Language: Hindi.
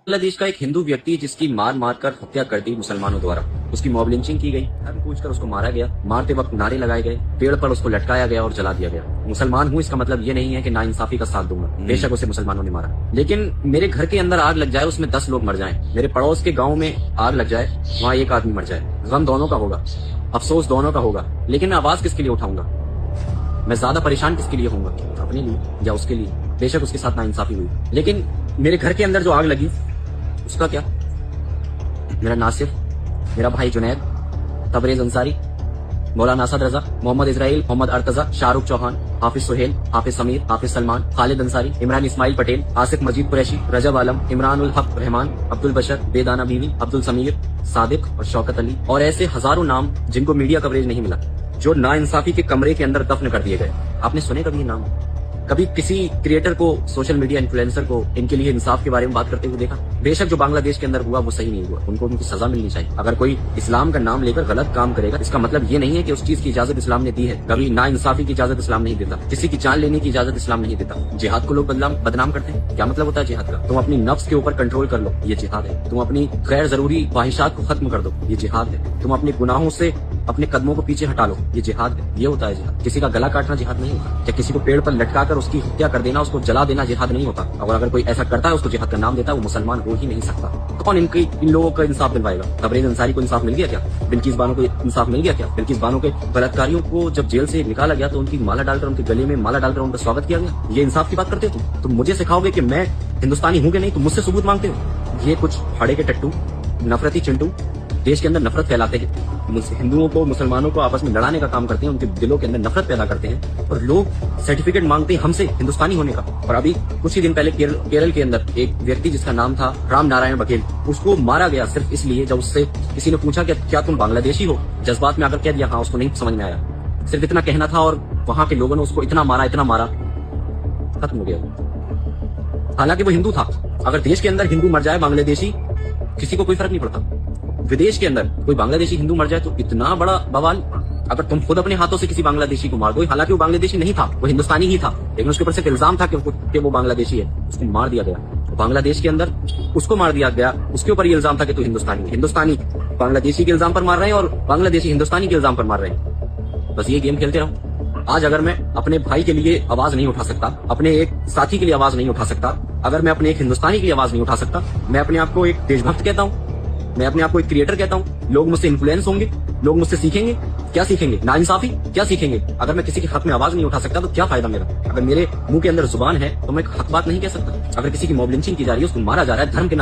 बांग्लादेश का एक हिंदू व्यक्ति जिसकी मार मार कर हत्या कर दी मुसलमानों द्वारा, उसकी मॉब लिंचिंग की गई, धर्म पूछकर उसको मारा गया, मारते वक्त नारे लगाए गए, पेड़ पर उसको लटकाया गया और जला दिया गया। मुसलमान हूँ इसका मतलब ये नहीं है कि नाइंसाफी का साथ दूंगा, बेशक उसे मुसलमानों ने मारा, लेकिन मेरे घर के अंदर आग लग जाए, उसमें 10 लोग मर जाएं, मेरे पड़ोस के गाँव में आग लग जाए, वहाँ एक आदमी मर जाए, गम दोनों का होगा, अफसोस दोनों का होगा, लेकिन मैं आवाज किसके लिए उठाऊंगा? मैं ज्यादा परेशान किसके लिए होऊंगा? अपने लिए या उसके लिए? बेशक उसके साथ नाइंसाफी हुई, लेकिन मेरे घर के अंदर जो आग लगी उसका क्या? मेरा नासिर, मेरा भाई जुनैद, तबरेज अंसारी, मौलाना असद रजा, मोहम्मद इजराइल, मोहम्मद अर्तजा, शाहरुख चौहान, हाफिज सुहेल, हाफिज समीर, हाफिज सलमान, खालिद अंसारी, इमरान इस्माइल पटेल, आसिफ मजीद कुरैशी, रजब आलम, इमरान उल हक रहमान, अब्दुल बशर, बेदाना बीवी, अब्दुल समीर, सादिक और शौकत अली और ऐसे हजारों नाम जिनको मीडिया कवरेज नहीं मिला, जो नाइंसाफी के कमरे के अंदर दफन कर दिए गए। आपने सुने कभी ये नाम? कभी किसी क्रिएटर को, सोशल मीडिया इन्फ्लुएंसर को इनके लिए इंसाफ के बारे में बात करते हुए देखा? बेशक जो बांग्लादेश के अंदर हुआ वो सही नहीं हुआ, उनको उनकी सजा मिलनी चाहिए। अगर कोई इस्लाम का नाम लेकर गलत काम करेगा, इसका मतलब ये नहीं है कि उस चीज की इजाजत इस्लाम ने दी है। कभी ना इंसाफी की इजाजत इस्लाम नहीं देता, किसी की जान लेने की इजाजत इस्लाम नहीं देता। जिहाद को लोग बदनाम करते हैं, क्या मतलब होता है जिहाद का? तुम अपनी नफ्स के ऊपर कंट्रोल कर लो, ये जिहाद है। तुम अपनी गैर जरूरी ख्वाहिशात को खत्म कर दो, ये जिहाद है। तुम अपने गुनाहों से अपने कदमों को पीछे हटा लो, ये जिहाद है। ये होता है जिहाद। किसी का गला काटना जिहाद नहीं होता, या किसी को पेड़ पर लटका कर उसकी हत्या कर देना, उसको जला देना जिहाद नहीं होता। और अगर कोई ऐसा करता है, उसको जिहाद का नाम देता है, वो मुसलमान हो ही नहीं सकता। कौन इन लोगों का इंसाफ दिलवाएगा? तबरेज अंसारी को इंसाफ मिल गया क्या? बिल्किस बानो को इंसाफ मिल गया क्या? बिल्किस बानो के बलात्कारियों को जब जेल से निकाला गया तो उनकी माला डालकर, उनके गले में माला डालकर उनका स्वागत किया गया। ये इंसाफ की बात करते हो तुम मुझे सिखाओगे कि मैं हिंदुस्तानी हूँ कि नहीं? तुम मुझसे सबूत मांगते हो। ये कुछ फाड़े के टट्टू, नफरती चिंटू देश के अंदर नफरत फैलाते हैं, हिंदुओं को, मुसलमानों को आपस में लड़ाने का काम करते हैं, उनके दिलों के अंदर नफरत पैदा करते हैं, और लोग सर्टिफिकेट मांगते हैं हमसे हिंदुस्तानी होने का। और अभी कुछ ही दिन पहले केरल के अंदर एक व्यक्ति जिसका नाम था राम नारायण बघेल, उसको मारा गया सिर्फ इसलिए जब उससे किसी ने पूछा कि क्या तुम बांग्लादेशी हो? जज्बात में आकर कह दिया हाँ, उसको नहीं समझ में आया, सिर्फ इतना कहना था, और वहां के लोगों ने उसको इतना मारा, खत्म हो गया। हालांकि वो हिंदू था। अगर देश के अंदर हिंदू मर जाए बांग्लादेशी, किसी को कोई फर्क नहीं पड़ता। विदेश के अंदर कोई बांग्लादेशी हिंदू मर जाए तो इतना बड़ा बवाल। अगर तुम खुद अपने हाथों से किसी बांग्लादेशी को मार दो, हालांकि वो बांग्लादेशी नहीं था, वो हिंदुस्तानी ही था, लेकिन उसके ऊपर से इल्जाम था कि वो बांग्लादेशी है, उसको मार दिया गया। तो बांग्लादेश के अंदर उसको मार दिया गया, उसके ऊपर ये इल्जाम था कि तू हिंदुस्तानी बांग्लादेशी के इल्जाम पर मार रहे हैं और बांग्लादेशी हिंदुस्तानी के इल्जाम पर मार रहे हैं। बस ये गेम खेलते रहो। आज अगर मैं अपने भाई के लिए आवाज नहीं उठा सकता, अपने एक साथी के लिए आवाज नहीं उठा सकता, अगर मैं अपने एक हिंदुस्तानी के लिए आवाज नहीं उठा सकता, मैं अपने आप को एक देशभक्त कहता हूँ, मैं अपने आप को एक क्रिएटर कहता हूँ, लोग मुझसे इन्फ्लुएंस होंगे, लोग मुझसे सीखेंगे। क्या सीखेंगे? नाइंसाफी। क्या सीखेंगे? अगर मैं किसी के हक में आवाज नहीं उठा सकता तो क्या फायदा मेरा? अगर मेरे मुंह के अंदर जुबान है तो मैं हक बात नहीं कह सकता। अगर किसी की मॉब लिंचिंग की जा रही है, उसको मारा जा रहा है धर्म के नाम